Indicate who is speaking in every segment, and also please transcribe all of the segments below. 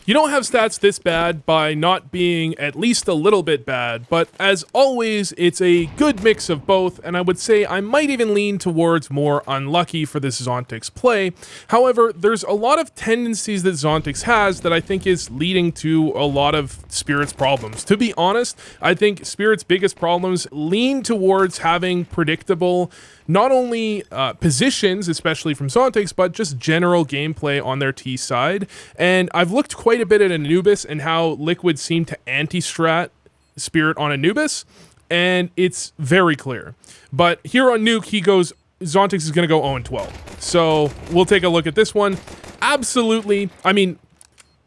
Speaker 1: You don't have stats this bad by not being at least a little bit bad, but as always, it's a good mix of both, and I would say I might even lean towards more unlucky for this zont1x play. However, there's a lot of tendencies that zont1x has that I think is leading to a lot of Spirit's problems. To be honest, I think Spirit's biggest problems lean towards having predictable not only positions, especially from zont1x, but just general gameplay on their T side. And I've looked quite a bit at Anubis and how Liquid seem to anti-strat Spirit on Anubis, and it's very clear. But here on Nuke, he goes, zont1x is going to go 0-12. So we'll take a look at this one. Absolutely. I mean,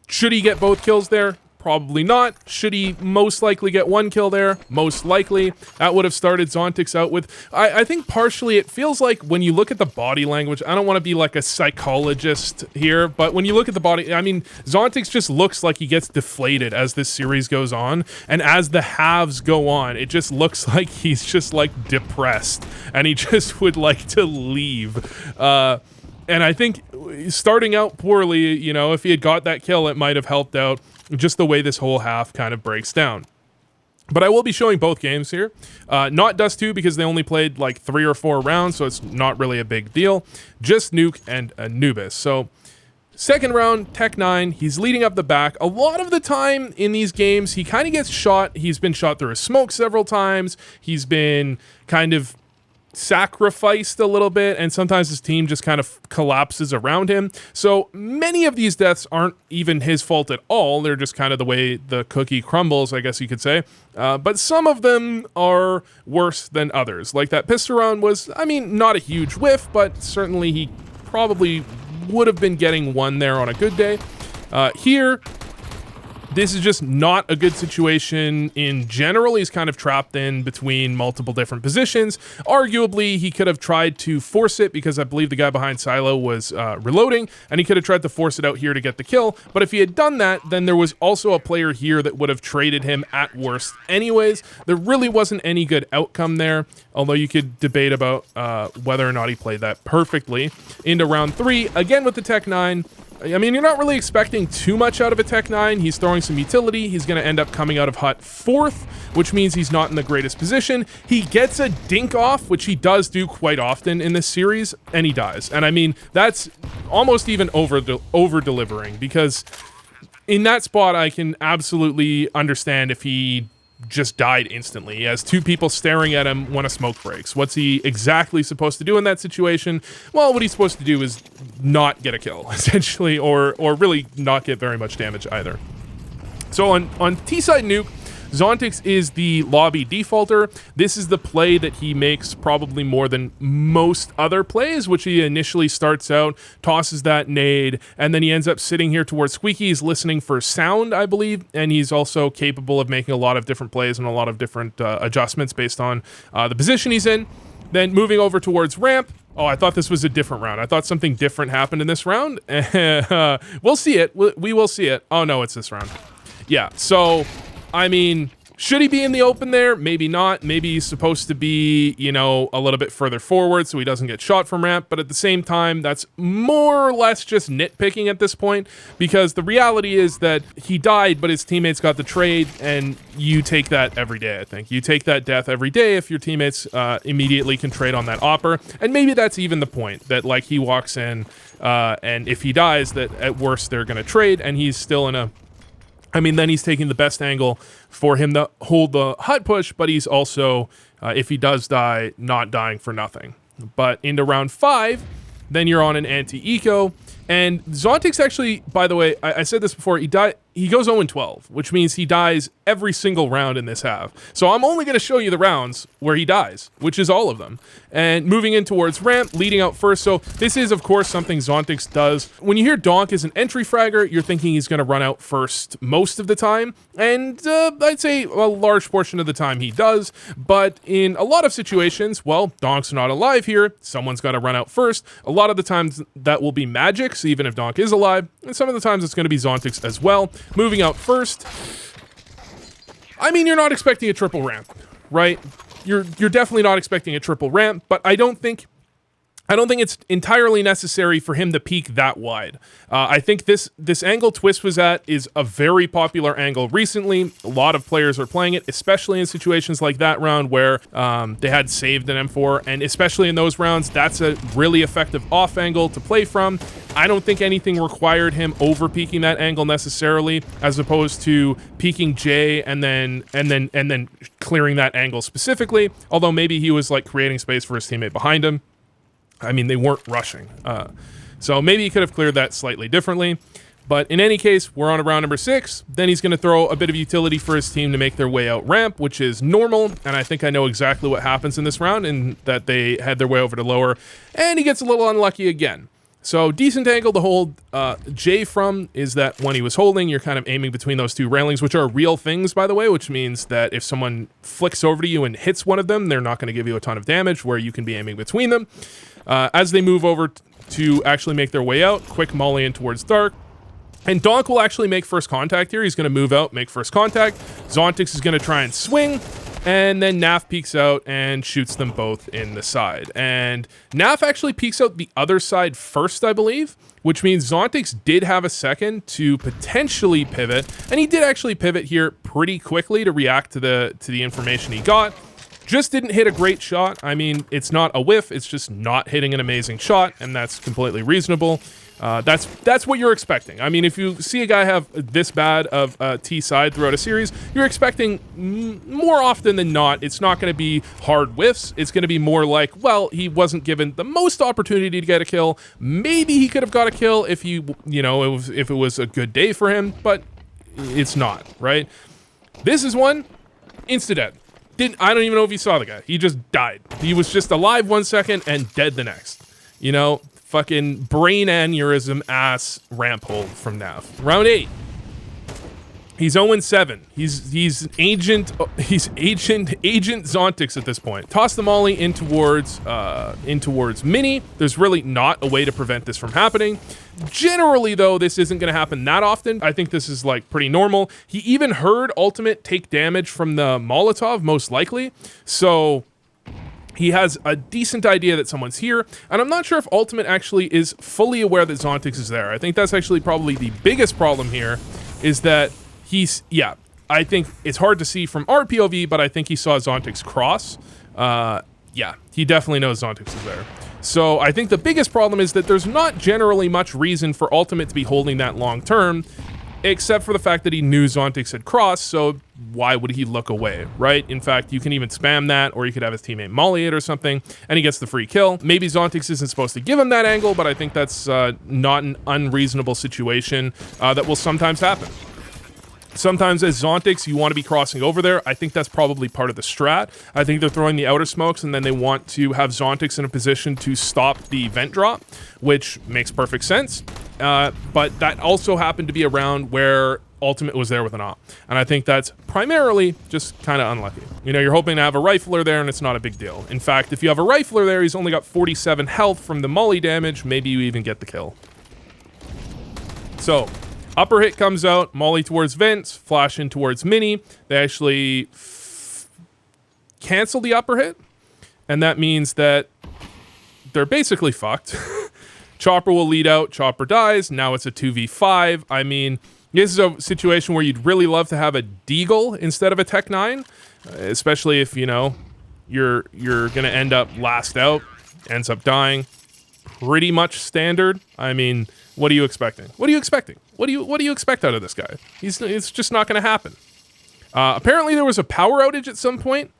Speaker 1: should he get both kills there? Probably not. Should he most likely get one kill there? Most likely. That would have started zont1x out with... I think partially it feels like when you look at the body language, I don't want to be like a psychologist here, but when you look at the body, I mean, zont1x just looks like he gets deflated as this series goes on, and as the halves go on, it just looks like he's just like depressed, and he just would like to leave. And I think starting out poorly, you know, if he had got that kill, it might have helped out. Just the way this whole half kind of breaks down. But I will be showing both games here. Not Dust 2 because they only played like 3 or 4 rounds, so it's not really a big deal. Just Nuke and Anubis. So second round, Tech 9, he's leading up the back. A lot of the time in these games, he kind of gets shot. He's been shot through a smoke several times. He's been kind of sacrificed a little bit, and sometimes his team just kind of collapses around him. So many of these deaths aren't even his fault at all. They're just kind of the way the cookie crumbles, I guess you could say. But some of them are worse than others. Like that pistol round was, I mean, not a huge whiff, but certainly he probably would have been getting one there on a good day. Here, this is just not a good situation in general. He's kind of trapped in between multiple different positions. Arguably, he could have tried to force it because I believe the guy behind Silo was reloading, and he could have tried to force it out here to get the kill. But if he had done that, then there was also a player here that would have traded him at worst anyways. There really wasn't any good outcome there, although you could debate about whether or not he played that perfectly. Into round 3, again with the Tech 9. I mean, you're not really expecting too much out of a Tech 9. He's throwing some utility. He's going to end up coming out of hut 4th, which means he's not in the greatest position. He gets a dink off, which he does do quite often in this series, and he dies. And I mean, that's almost even over-delivering, because in that spot, I can absolutely understand if he just died instantly. He has 2 people staring at him when a smoke breaks. What's he exactly supposed to do in that situation? Well, what he's supposed to do is not get a kill, essentially, or really not get very much damage either. So on T-side Nuke, zont1x is the lobby defaulter. This is the play that he makes probably more than most other plays, which he initially starts out, tosses that nade, and then he ends up sitting here towards Squeaky. He's listening for sound, I believe, and he's also capable of making a lot of different plays and a lot of different adjustments based on the position he's in. Then moving over towards ramp. Oh, I thought this was a different round. I thought something different happened in this round. We'll see it. We will see it. Oh, no, it's this round. Yeah, so I mean, should he be in the open there? Maybe not. Maybe he's supposed to be, you know, a little bit further forward so he doesn't get shot from ramp. But at the same time, that's more or less just nitpicking at this point, because the reality is that he died, but his teammates got the trade, and you take that every day, I think. You take that death every day if your teammates immediately can trade on that opper. And maybe that's even the point, that like he walks in, and if he dies, that at worst they're going to trade, and he's still in a... I mean, then he's taking the best angle for him to hold the hut push, but he's also, if he does die, not dying for nothing. But into round 5, then you're on an anti-eco. And zont1x actually, by the way, I said this before, he goes 0-12, which means he dies every single round in this half. So I'm only going to show you the rounds where he dies, which is all of them. And moving in towards ramp, leading out first. So this is, of course, something zont1x does. When you hear Donk is an entry fragger, you're thinking he's going to run out first most of the time. And I'd say a large portion of the time he does. But in a lot of situations, well, Donk's not alive here. Someone's got to run out first. A lot of the times that will be Magic's, even if Donk is alive. And some of the times it's going to be zont1x as well. Moving out first. I mean, you're not expecting a triple ramp, right? You're definitely not expecting a triple ramp, but I don't think I don't think it's entirely necessary for him to peek that wide. I think this angle Twist was at is a very popular angle recently. A lot of players are playing it, especially in situations like that round where they had saved an M4, and especially in those rounds, that's a really effective off angle to play from. I don't think anything required him over peeking that angle necessarily, as opposed to peeking J and then clearing that angle specifically. Although maybe he was like creating space for his teammate behind him. I mean, they weren't rushing. So maybe he could have cleared that slightly differently. But in any case, we're on to round number 6. Then he's going to throw a bit of utility for his team to make their way out ramp, which is normal. And I think I know exactly what happens in this round, and that they had their way over to lower. And he gets a little unlucky again. So decent angle to hold J from is that when he was holding, you're kind of aiming between those two railings, which are real things, by the way, which means that if someone flicks over to you and hits one of them, they're not going to give you a ton of damage, where you can be aiming between them. As they move over to actually make their way out, quick molly in towards dark. And Donk will actually make first contact here. He's going to move out, make first contact. zont1x is going to try and swing. And then Naf peeks out and shoots them both in the side. And Naf actually peeks out the other side first, I believe, which means zont1x did have a second to potentially pivot. And he did actually pivot here pretty quickly to react to the information he got. Just didn't hit a great shot. I mean, it's not a whiff, it's just not hitting an amazing shot, and that's completely reasonable. That's what you're expecting. I mean, if you see a guy have this bad of a T side throughout a series, you're expecting more often than not, it's not going to be hard whiffs. It's going to be more like, well, he wasn't given the most opportunity to get a kill. Maybe he could have got a kill if if it was a good day for him, but it's not, right? This is one, insta-dead. I don't even know if you saw the guy. He just died. He was just alive 1 second and dead the next. You know, fucking brain aneurysm ass ramp hold from Nav. Round 8. He's 0-7. He's agent zont1x at this point. Toss the molly in towards Mini. There's really not a way to prevent this from happening. Generally, though, this isn't going to happen that often. I think this is like pretty normal. He even heard Ultimate take damage from the Molotov, most likely. So he has a decent idea that someone's here. And I'm not sure if Ultimate actually is fully aware that zont1x is there. I think that's actually probably the biggest problem here, is that I think it's hard to see from our POV, but I think he saw zont1x cross. Yeah, he definitely knows zont1x is there. So I think the biggest problem is that there's not generally much reason for Ultimate to be holding that long term, except for the fact that he knew zont1x had crossed, so why would he look away, right? In fact, you can even spam that, or you could have his teammate molly it or something, and he gets the free kill. Maybe zont1x isn't supposed to give him that angle, but I think that's not an unreasonable situation that will sometimes happen. Sometimes as zont1x, you want to be crossing over there. I think that's probably part of the strat. I think they're throwing the outer smokes, and then they want to have zont1x in a position to stop the vent drop, which makes perfect sense. But that also happened to be a round where Ultimate was there with an op. And I think that's primarily just kind of unlucky. You know, you're hoping to have a rifler there, and it's not a big deal. In fact, if you have a rifler there, he's only got 47 health from the molly damage. Maybe you even get the kill. So upper hit comes out, molly towards vents, flash in towards Mini. They actually cancel the upper hit, and that means that they're basically fucked. Chopper will lead out, Chopper dies, now it's a 2v5. I mean, this is a situation where you'd really love to have a Deagle instead of a Tech 9, especially if, you know, you're gonna end up last out, ends up dying. Pretty much standard. I mean, what are you expecting? What are you expecting? What do you expect out of this guy? It's just not going to happen. Apparently there was a power outage at some point,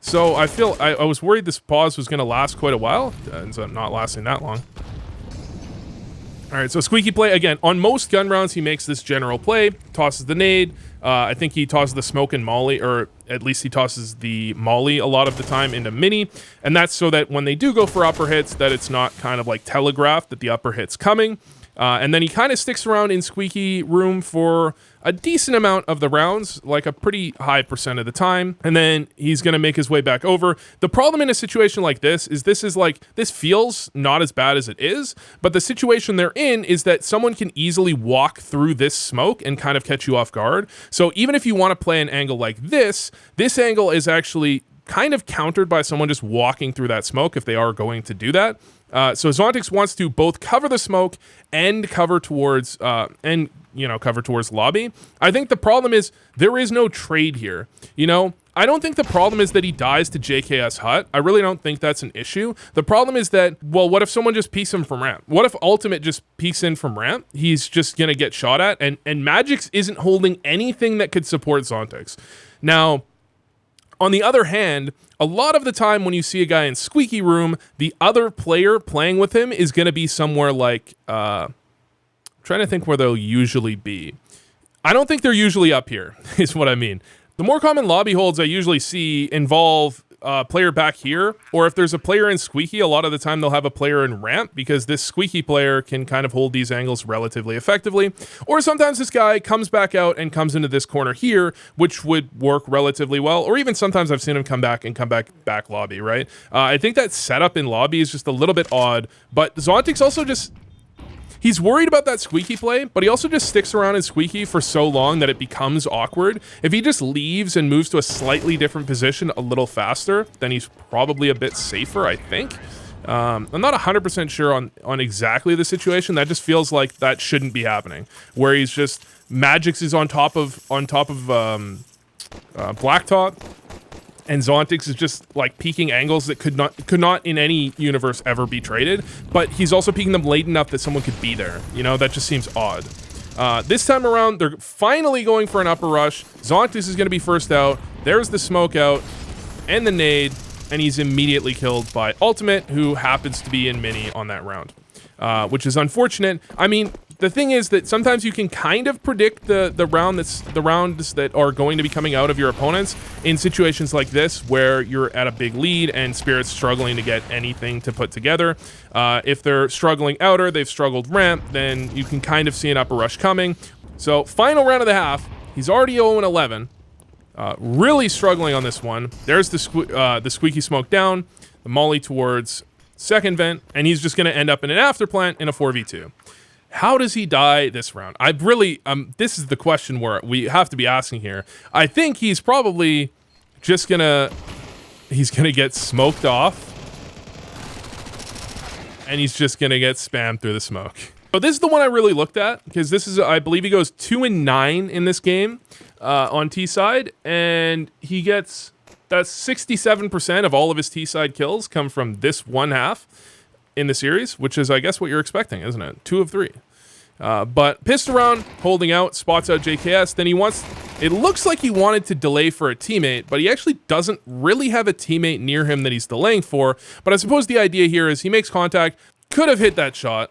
Speaker 1: so I was worried this pause was going to last quite a while. It ends up not lasting that long. All right, so Squeaky play again. On most gun rounds, he makes this general play, tosses the nade. I think he tosses the smoke and molly, or at least he tosses the molly a lot of the time into Mini, and that's so that when they do go for upper hits, that it's not kind of like telegraphed that the upper hit's coming. And then he kind of sticks around in Squeaky room for a decent amount of the rounds, like a pretty high % of the time. And then he's going to make his way back over. The problem in a situation like this feels not as bad as it is, but the situation they're in is that someone can easily walk through this smoke and kind of catch you off guard. So even if you want to play an angle like this angle is actually kind of countered by someone just walking through that smoke if they are going to do that. So zont1x wants to both cover the smoke and cover towards cover towards lobby. I think the problem is there is no trade here. I don't think the problem is that he dies to JKS Hut. I really don't think that's an issue. The problem is that, well, what if someone just peeks him from ramp? What if Ultimate just peeks in from ramp? He's just going to get shot at, and Magix isn't holding anything that could support zont1x. Now, on the other hand, a lot of the time when you see a guy in Squeaky room, the other player playing with him is going to be somewhere like, trying to think where they'll usually be. I don't think they're usually up here, is what I mean. The more common lobby holds I usually see involve a player back here, or if there's a player in Squeaky, a lot of the time they'll have a player in ramp because this Squeaky player can kind of hold these angles relatively effectively. Or sometimes this guy comes back out and comes into this corner here, which would work relatively well. Or even sometimes I've seen him come back back lobby, right? I think that setup in lobby is just a little bit odd, but zont1x also just... He's worried about that Squeaky play, but he also just sticks around in Squeaky for so long that it becomes awkward. If he just leaves and moves to a slightly different position a little faster, then he's probably a bit safer, I think. I'm not 100% sure on exactly the situation. That just feels like that shouldn't be happening. Where he's just... Magix is on top of Blacktop, and zont1x is just like peeking angles that could not in any universe ever be traded, but he's also peeking them late enough that someone could be there. That just seems odd. This time around, they're finally going for an upper rush. zont1x is going to be first out. There's the smoke out and the nade, and he's immediately killed by Ultimate, who happens to be in mini on that round, which is unfortunate. I mean, the thing is that sometimes you can kind of predict the rounds that are going to be coming out of your opponents in situations like this where you're at a big lead and Spirit's struggling to get anything to put together. If they're struggling outer, they've struggled ramp, then you can kind of see an upper rush coming. So final round of the half, he's already 0-11. Really struggling on this one. There's the Squeaky smoke down, the molly towards second vent, and he's just going to end up in an afterplant in a 4v2. How does he die this round? I really, this is the question where we have to be asking here. I think he's probably just he's gonna get smoked off, and he's just gonna get spammed through the smoke. So this is the one I really looked at, because this is, I believe he goes 2-9 in this game on T side, and he gets, that's 67% of all of his T side kills come from this one half in the series, which is, I guess, what you're expecting, isn't it? 2 of 3. But pissed around, holding out, spots out JKS. Then it looks like he wanted to delay for a teammate, but he actually doesn't really have a teammate near him that he's delaying for. But I suppose the idea here is he makes contact, could have hit that shot.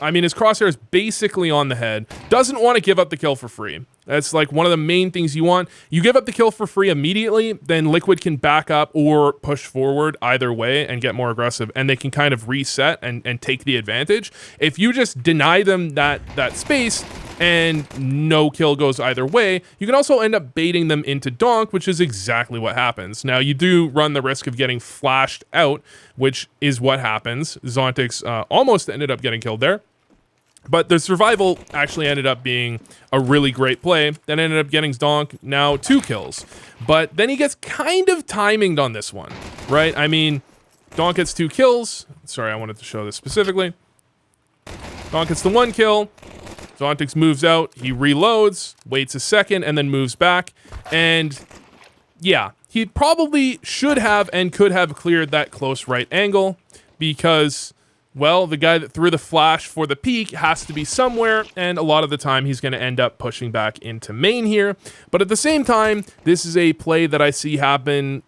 Speaker 1: I mean, his crosshair is basically on the head. Doesn't want to give up the kill for free. That's like one of the main things you want. You give up the kill for free immediately, then Liquid can back up or push forward either way and get more aggressive, and they can kind of reset and take the advantage. If you just deny them that space and no kill goes either way, you can also end up baiting them into donk, which is exactly what happens. Now, you do run the risk of getting flashed out, which is what happens. zont1x almost ended up getting killed there. But the survival actually ended up being a really great play that ended up getting donk now 2 kills. But then he gets kind of timinged on this one, right? I mean, donk gets 2 kills. Sorry, I wanted to show this specifically. Donk gets the 1 kill. zont1x moves out. He reloads, waits a second, and then moves back. And yeah, he probably should have and could have cleared that close right angle because... well, the guy that threw the flash for the peek has to be somewhere, and a lot of the time he's going to end up pushing back into main here. But at the same time, this is a play that I see happen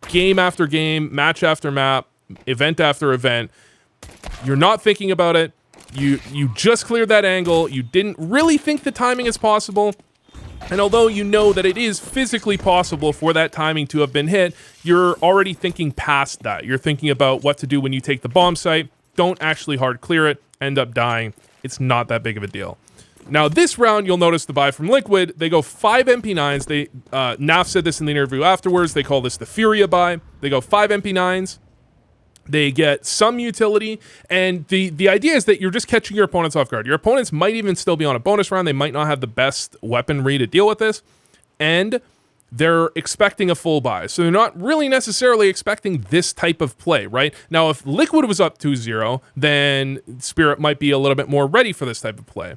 Speaker 1: game after game, match after map, event after event. You're not thinking about it. You just cleared that angle. You didn't really think the timing is possible. And although you know that it is physically possible for that timing to have been hit, you're already thinking past that. You're thinking about what to do when you take the bomb site. Don't actually hard clear it, end up dying. It's not that big of a deal. Now, this round, you'll notice the buy from Liquid. They go 5 MP9s. Naf said this in the interview afterwards. They call this the Furia buy. They go 5 MP9s. They get some utility, and the idea is that you're just catching your opponents off guard. Your opponents might even still be on a bonus round. They might not have the best weaponry to deal with this, and they're expecting a full buy. So they're not really necessarily expecting this type of play, right? Now, if Liquid was up 2-0, then Spirit might be a little bit more ready for this type of play.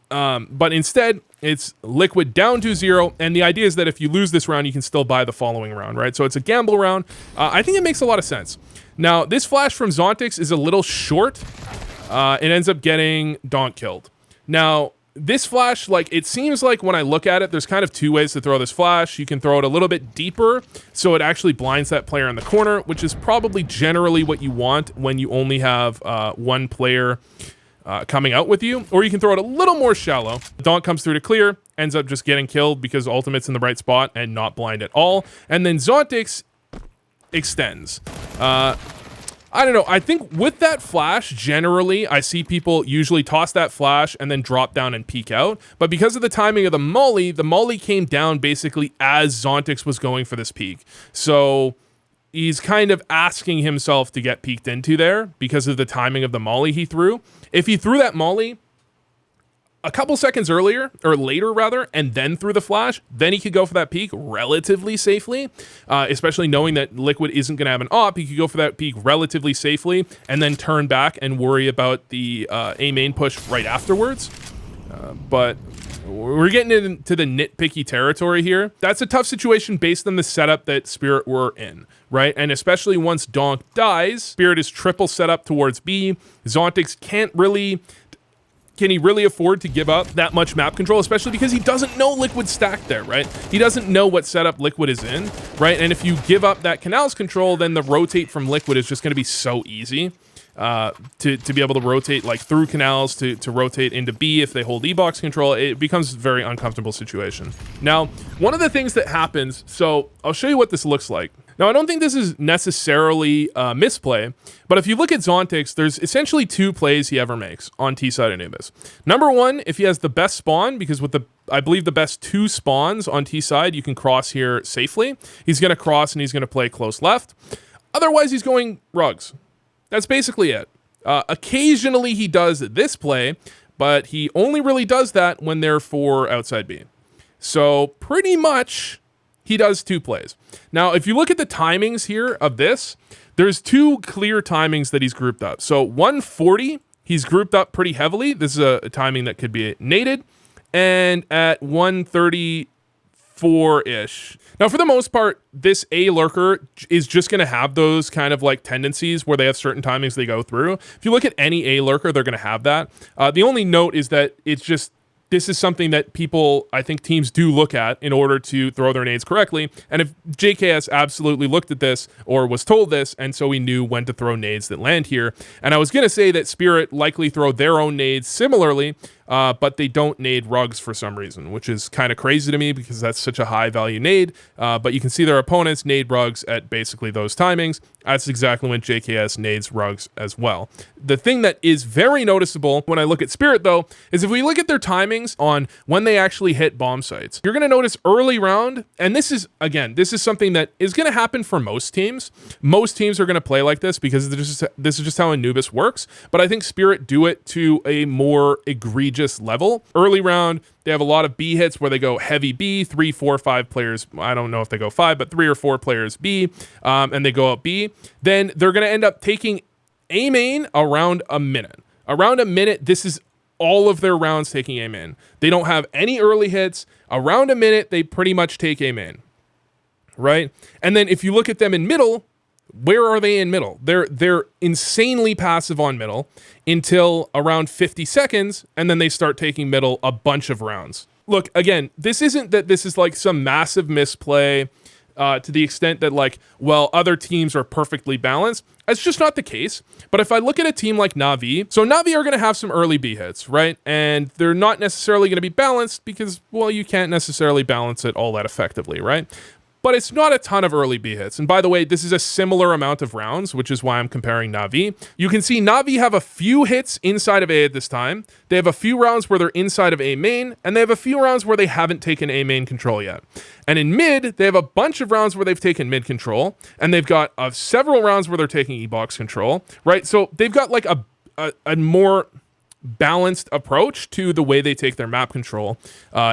Speaker 1: But instead, it's Liquid down 2-0, and the idea is that if you lose this round, you can still buy the following round, right? So it's a gamble round. I think it makes a lot of sense. Now, this flash from zont1x is a little short. It ends up getting Donk killed. Now, this flash, like, it seems like when I look at it, there's kind of two ways to throw this flash. You can throw it a little bit deeper, so it actually blinds that player in the corner, which is probably generally what you want when you only have one player coming out with you. Or you can throw it a little more shallow. Donk comes through to clear, ends up just getting killed because ultimate's in the right spot and not blind at all. And then zont1x extends. I don't know. I think with that flash, generally, I see people usually toss that flash and then drop down and peek out. But because of the timing of the molly came down basically as zont1x was going for this peek. So he's kind of asking himself to get peeked into there because of the timing of the molly he threw. If he threw that molly a couple seconds earlier, or later rather, and then threw the flash, then he could go for that peek relatively safely, especially knowing that Liquid isn't going to have an op. He could go for that peek relatively safely and then turn back and worry about the A main push right afterwards. But we're getting into the nitpicky territory here. That's a tough situation based on the setup that Spirit were in, right? And especially once Donk dies, Spirit is triple set up towards B. zont1x can he really afford to give up that much map control, especially because he doesn't know Liquid's stacked there, right? He doesn't know what setup Liquid is in, right? And if you give up that canals control, then the rotate from Liquid is just going to be so easy to be able to rotate like through canals to rotate into B if they hold E-box control. It becomes a very uncomfortable situation. Now, one of the things that happens, so I'll show you what this looks like. Now, I don't think this is necessarily a misplay, but if you look at zont1x, there's essentially two plays he ever makes on T-side Anubis. Number one, if he has the best spawn, because with I believe the best two spawns on T-side, you can cross here safely. He's going to cross and he's going to play close left. Otherwise, he's going rugs. That's basically it. Occasionally, he does this play, but he only really does that when they're for outside B. So pretty much he does two plays. Now, if you look at the timings here of this, there's two clear timings that he's grouped up. So 140, he's grouped up pretty heavily. This is a timing that could be naded. And at 134-ish. Now, for the most part, this A lurker is just going to have those kind of like tendencies where they have certain timings they go through. If you look at any A lurker, they're going to have that. The only note is that it's just, this is something that people, I think teams do look at in order to throw their nades correctly. And if JKS absolutely looked at this or was told this, and so he knew when to throw nades that land here. And I was going to say that Spirit likely throw their own nades similarly, but they don't nade rugs for some reason, which is kind of crazy to me because that's such a high value nade. But you can see their opponents nade rugs at basically those timings. That's exactly when JKS nades rugs as well. The thing that is very noticeable when I look at Spirit, though, is if we look at their timings on when they actually hit bomb sites, you're going to notice early round, and this is, again, this is something that is going to happen for most teams. Most teams are going to play like this because this is just how Anubis works. But I think Spirit do it to a more egregious level. Early round, they have a lot of B hits where they go heavy B, 3, 4, 5 players. I don't know if they go 5, but 3 or 4 players B, and they go up B. Then they're going to end up taking A main around a minute. Around a minute, this is all of their rounds taking A main. They don't have any early hits. Around a minute, they pretty much take A main, right? And then if you look at them in middle, where are they in middle? They're insanely passive on middle until around 50 seconds, and then they start taking middle a bunch of rounds. Look, again, this isn't that this is like some massive misplay to the extent that like, well, other teams are perfectly balanced. That's just not the case. But if I look at a team like Na'Vi, so Na'Vi are going to have some early B hits, right? And they're not necessarily going to be balanced because, well, you can't necessarily balance it all that effectively, right? But it's not a ton of early B hits. And by the way, this is a similar amount of rounds, which is why I'm comparing Na'Vi. You can see Na'Vi have a few hits inside of A at this time. They have a few rounds where they're inside of A main, and they have a few rounds where they haven't taken A main control yet. And in mid, they have a bunch of rounds where they've taken mid control, and they've got several rounds where they're taking E-box control, right? So they've got like a more balanced approach to the way they take their map control,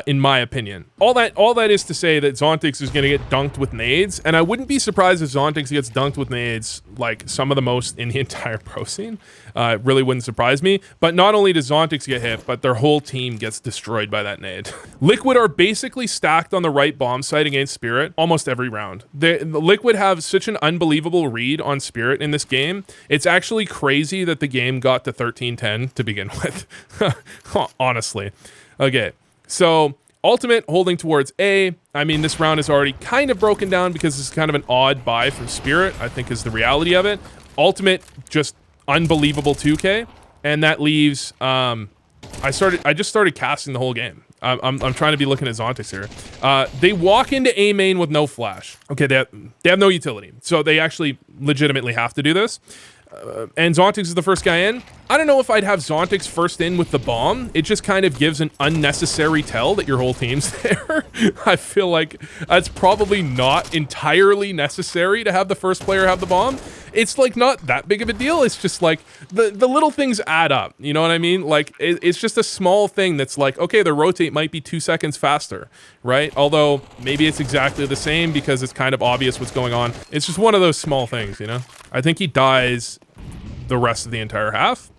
Speaker 1: in my opinion. All that is to say that zont1x is going to get dunked with nades, and I wouldn't be surprised if zont1x gets dunked with nades like some of the most in the entire pro scene. It really wouldn't surprise me. But not only does zont1x get hit, but their whole team gets destroyed by that nade. Liquid are basically stacked on the right bomb site against Spirit almost every round. The Liquid have such an unbelievable read on Spirit in this game. It's actually crazy that the game got to 13-10 to begin with. Honestly. Okay, so Ultimate holding towards A. I mean, this round is already kind of broken down because it's kind of an odd buy from Spirit, I think is the reality of it. Ultimate, just unbelievable 2K. And that leaves, I just started casting the whole game. I'm trying to be looking at zont1x here. They walk into A main with no flash. Okay, they have no utility. So they actually legitimately have to do this. And zont1x is the first guy in. I don't know if I'd have zont1x first in with the bomb. It just kind of gives an unnecessary tell that your whole team's there. I feel like that's probably not entirely necessary to have the first player have the bomb. It's like not that big of a deal. It's just like the little things add up. You know what I mean? Like it's just a small thing that's like, okay, the rotate might be 2 seconds faster, right? Although maybe it's exactly the same because it's kind of obvious what's going on. It's just one of those small things, you know? I think he dies the rest of the entire half,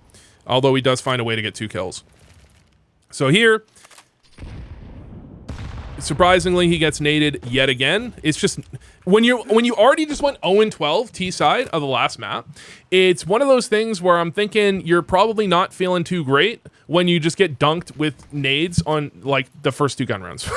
Speaker 1: although he does find a way to get 2 kills. So here, surprisingly, he gets naded yet again. It's just when you already just went 0-12 T side of the last map, it's one of those things where I'm thinking you're probably not feeling too great when you just get dunked with nades on like the first 2 gun rounds.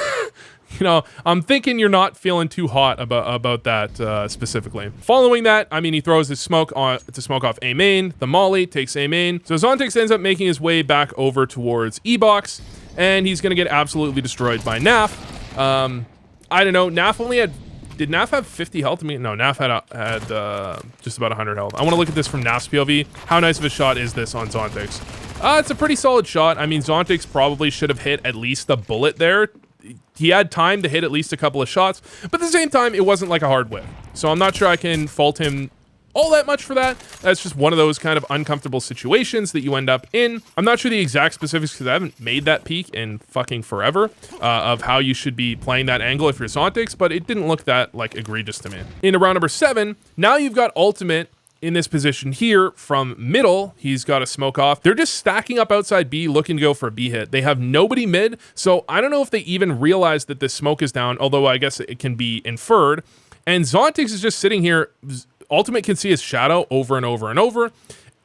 Speaker 1: You know, I'm thinking you're not feeling too hot about that specifically. Following that, I mean, he throws his smoke on to smoke off A main. The molly takes A main. So zont1x ends up making his way back over towards E box, and he's gonna get absolutely destroyed by Naf. I don't know. Naf only had. Did Naf have 50 health? No, Naf had just about 100 health. I want to look at this from Naf's POV. How nice of a shot is this on zont1x? It's a pretty solid shot. I mean, zont1x probably should have hit at least a bullet there. He had time to hit at least a couple of shots, but at the same time, it wasn't like a hard whip. So I'm not sure I can fault him all that much for that. That's just one of those kind of uncomfortable situations that you end up in. I'm not sure the exact specifics because I haven't made that peak in fucking forever of how you should be playing that angle if you're zont1x, but it didn't look that like egregious to me. Into round number 7, now you've got Ultimate in this position here from middle. He's got a smoke off. They're just stacking up outside B looking to go for a B hit. They have nobody mid, so I don't know if they even realize that the smoke is down, although I guess it can be inferred. And zont1x is just sitting here. Ultimate can see his shadow over and over and over,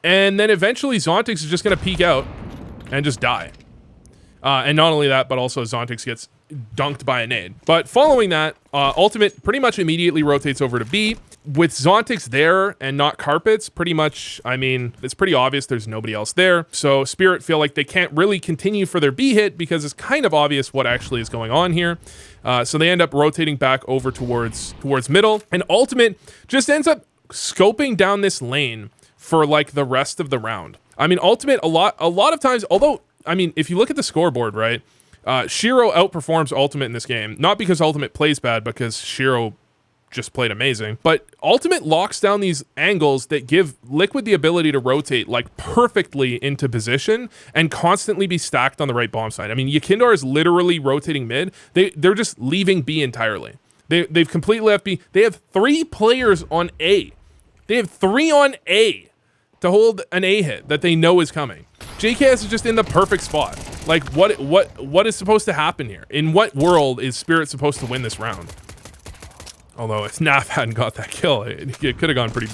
Speaker 1: and then eventually zont1x is just going to peek out and just die. And not only that, but also zont1x gets dunked by a nade. But following that, Ultimate pretty much immediately rotates over to B. With zont1x there and not carpets, pretty much, I mean, it's pretty obvious there's nobody else there. So Spirit feel like they can't really continue for their B hit because it's kind of obvious what actually is going on here. So they end up rotating back over towards middle. And Ultimate just ends up scoping down this lane for like the rest of the round. I mean, Ultimate a lot of times, although, I mean, if you look at the scoreboard, right, Shiro outperforms Ultimate in this game. Not because Ultimate plays bad, because Shiro just played amazing. But Ultimate locks down these angles that give Liquid the ability to rotate like perfectly into position and constantly be stacked on the right bomb side. I mean, Yakindar is literally rotating mid. They're just leaving B entirely. They've completely left B. They have 3 players on A. They have 3 on A to hold an A hit that they know is coming. JKS is just in the perfect spot. Like, what is supposed to happen here? In what world is Spirit supposed to win this round? Although if Naf hadn't got that kill, it could have gone pretty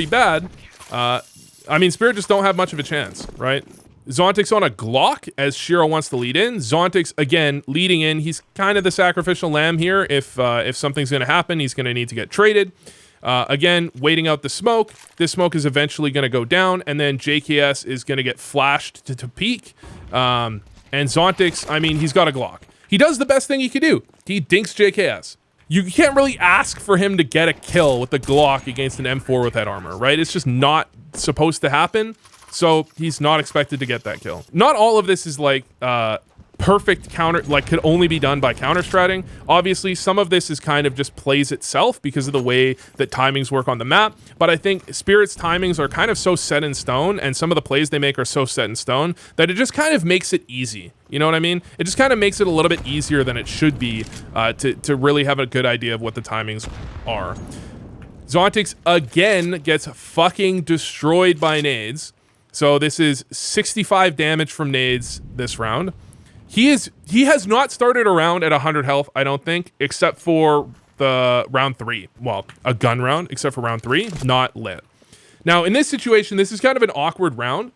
Speaker 1: bad. I mean, Spirit just don't have much of a chance, right? zont1x on a Glock as Shiro wants to lead in. zont1x, again, leading in. He's kind of the sacrificial lamb here. If something's going to happen, he's going to need to get traded. Again, waiting out the smoke. This smoke is eventually going to go down, and then JKS is going to get flashed to peek. And zont1x, I mean, he's got a Glock. He does the best thing he could do. He dinks JKS. You can't really ask for him to get a kill with the Glock against an M4 with that armor, right? It's just not supposed to happen. So he's not expected to get that kill. Not all of this is like perfect counter, like could only be done by counter stratting. Obviously, some of this is kind of just plays itself because of the way that timings work on the map. But I think Spirit's timings are kind of so set in stone, and some of the plays they make are so set in stone that it just kind of makes it easy. You know what I mean? It just kind of makes it a little bit easier than it should be to really have a good idea of what the timings are. zont1x again gets fucking destroyed by nades. So this is 65 damage from nades this round. He has not started a round at 100 health, I don't think, except for the round 3. Well, a gun round, except for round 3, not lit. Now, in this situation, this is kind of an awkward round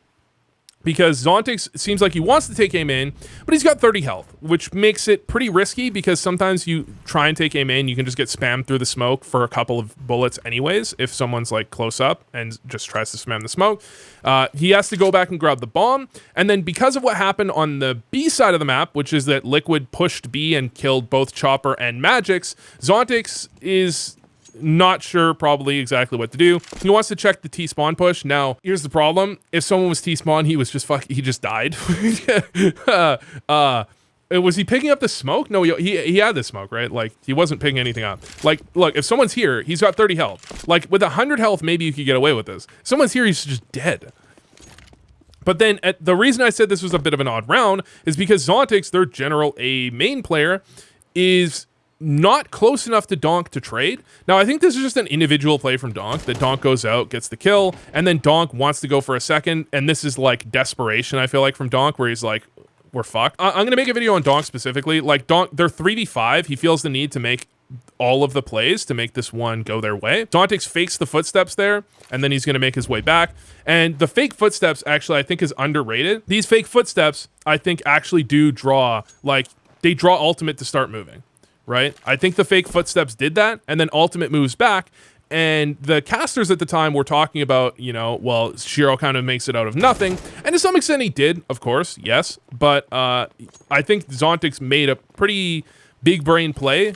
Speaker 1: because zont1x seems like he wants to take A main, but he's got 30 health, which makes it pretty risky because sometimes you try and take A main, you can just get spammed through the smoke for a couple of bullets anyways if someone's like close up and just tries to spam the smoke. He has to go back and grab the bomb, and then because of what happened on the B side of the map, which is that Liquid pushed B and killed both Chopper and Magix, zont1x is not sure probably exactly what to do. He wants to check the T-spawn push. Now, here's the problem. If someone was T-spawn, he just died. Was he picking up the smoke? No, he had the smoke, right? Like, he wasn't picking anything up. Like, look, if someone's here, he's got 30 health. Like, with 100 health, maybe you could get away with this. If someone's here, he's just dead. But then, the reason I said this was a bit of an odd round is because zont1x, their general A main player, is not close enough to Donk to trade. Now, I think this is just an individual play from Donk, that Donk goes out, gets the kill, and then Donk wants to go for a second, and this is like desperation, I feel like, from Donk, where he's like, we're fucked. I'm gonna make a video on Donk specifically. Like, Donk, they're 3v5. He feels the need to make all of the plays to make this one go their way. zont1x fakes the footsteps there, and then he's gonna make his way back. And the fake footsteps, actually, I think is underrated. These fake footsteps, I think, actually do draw, like, they draw ultimate to start moving. Right? I think the fake footsteps did that, and then ultimate moves back, and the casters at the time were talking about, you know, well, Shiro kind of makes it out of nothing, and to some extent he did, of course, yes, but I think zont1x made a pretty big brain play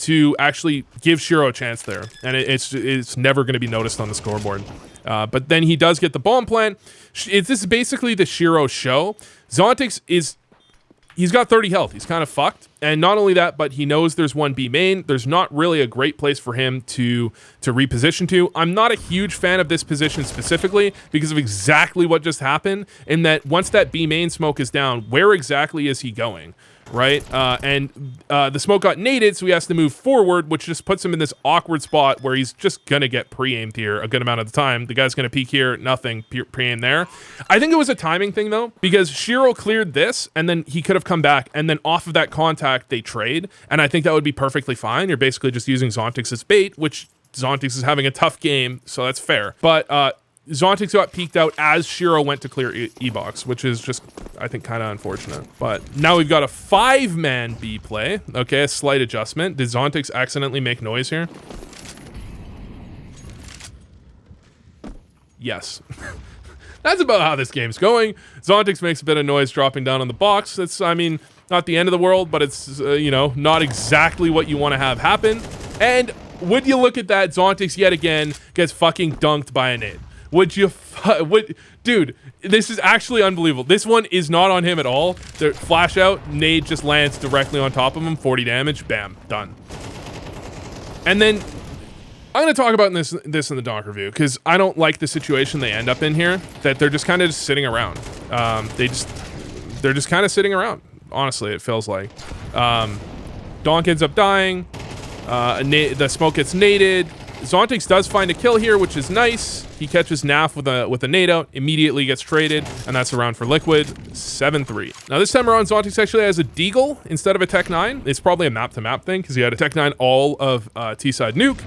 Speaker 1: to actually give Shiro a chance there, and it's never going to be noticed on the scoreboard. But then he does get the bomb plant. This is basically the Shiro show. zont1x he's got 30 health. He's kind of fucked. And not only that, but he knows there's one B main. There's not really a great place for him to reposition to. I'm not a huge fan of this position specifically because of exactly what just happened, in that once that B main smoke is down, where exactly is he going? Right? The smoke got naded, so he has to move forward, which just puts him in this awkward spot where he's just gonna get pre-aimed here a good amount of the time. The guy's gonna peek here, nothing, pre-aim there. I think it was a timing thing though, because Shiro cleared this, and then he could have come back, and then off of that contact, they trade, and I think that would be perfectly fine. You're basically just using zont1x as bait, which zont1x is having a tough game, so that's fair. But zont1x got peeked out as Shiro went to clear E-box, which is just, I think, kind of unfortunate. But now we've got a 5-man B play. Okay, a slight adjustment. Did zont1x accidentally make noise here? Yes. That's about how this game's going. zont1x makes a bit of noise dropping down on the box. That's, I mean, not the end of the world, but it's, you know, not exactly what you want to have happen. And would you look at that, zont1x yet again gets fucking dunked by a nade. Dude, this is actually unbelievable. This one is not on him at all. The flash out, nade just lands directly on top of him, 40 damage, bam, done. And then I'm gonna talk about this in the Donk review, because I don't like the situation they end up in here, that they're just kind of just sitting around. They're just kind of sitting around, honestly, it feels like. Donk ends up dying, the smoke gets naded. zont1x does find a kill here, which is nice. He catches Naf with a nade out, immediately gets traded, and that's a round for Liquid, 7-3. Now this time around, zont1x actually has a Deagle instead of a Tech 9. It's probably a map-to-map thing, because he had a Tech 9 all of T-side Nuke.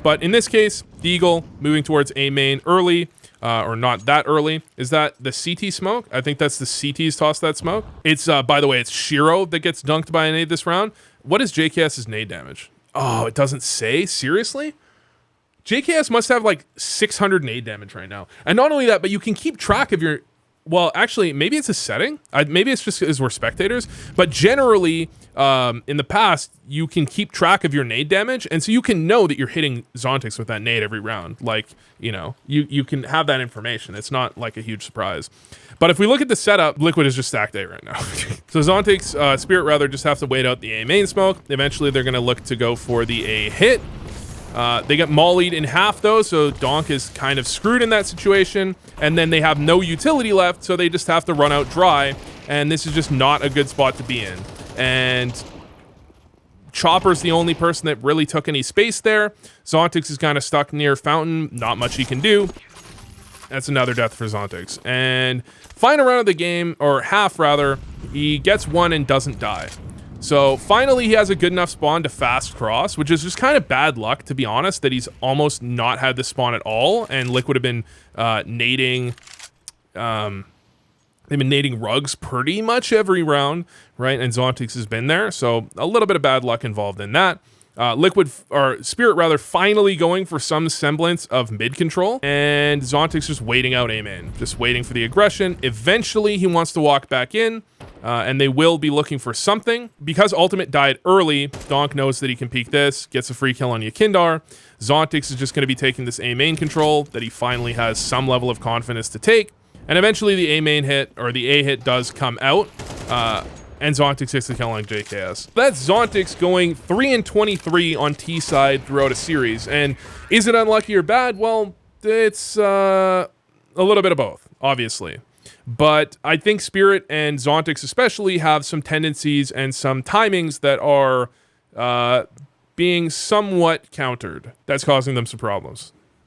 Speaker 1: But in this case, Deagle moving towards A main early, or not that early. Is that the CT smoke? I think that's the CT's toss that smoke. It's, by the way, it's Shiro that gets dunked by a nade this round. What is JKS's nade damage? Oh, it doesn't say? Seriously? JKS must have like 600 nade damage right now. And not only that, but you can keep track of your... Well, actually, maybe it's a setting. Maybe it's just because we're spectators. But generally, in the past, you can keep track of your nade damage. And so you can know that you're hitting zont1x with that nade every round. Like, you know, you can have that information. It's not like a huge surprise. But if we look at the setup, Liquid is just stacked A right now. So zont1x, Spirit rather, just have to wait out the A main smoke. Eventually, they're going to look to go for the A hit. They get mollied in half, though, so Donk is kind of screwed in that situation. And then they have no utility left, so they just have to run out dry. And this is just not a good spot to be in. And Chopper's the only person that really took any space there. zont1x is kind of stuck near Fountain. Not much he can do. That's another death for zont1x. And final round of the game, or half rather, he gets one and doesn't die. So finally he has a good enough spawn to fast cross, which is just kind of bad luck, to be honest, that he's almost not had this spawn at all. And Liquid have been nading, they've been nading rugs pretty much every round, right? And zont1x has been there. So a little bit of bad luck involved in that. Liquid, or Spirit rather, finally going for some semblance of mid control, and zont1x just waiting out A main, just waiting for the aggression. Eventually he wants to walk back in, and they will be looking for something. Because ultimate died early, Donk knows that he can peek this, gets a free kill on Yakindar. zont1x is just going to be taking this A main control that he finally has some level of confidence to take, and eventually the A main hit, or the A hit, does come out. And zont1x hits the kill on JKS. That's zont1x going 3-23 on T side throughout a series. And is it unlucky or bad? Well, it's a little bit of both, obviously. But I think Spirit and zont1x especially have some tendencies and some timings that are being somewhat countered. That's causing them some problems.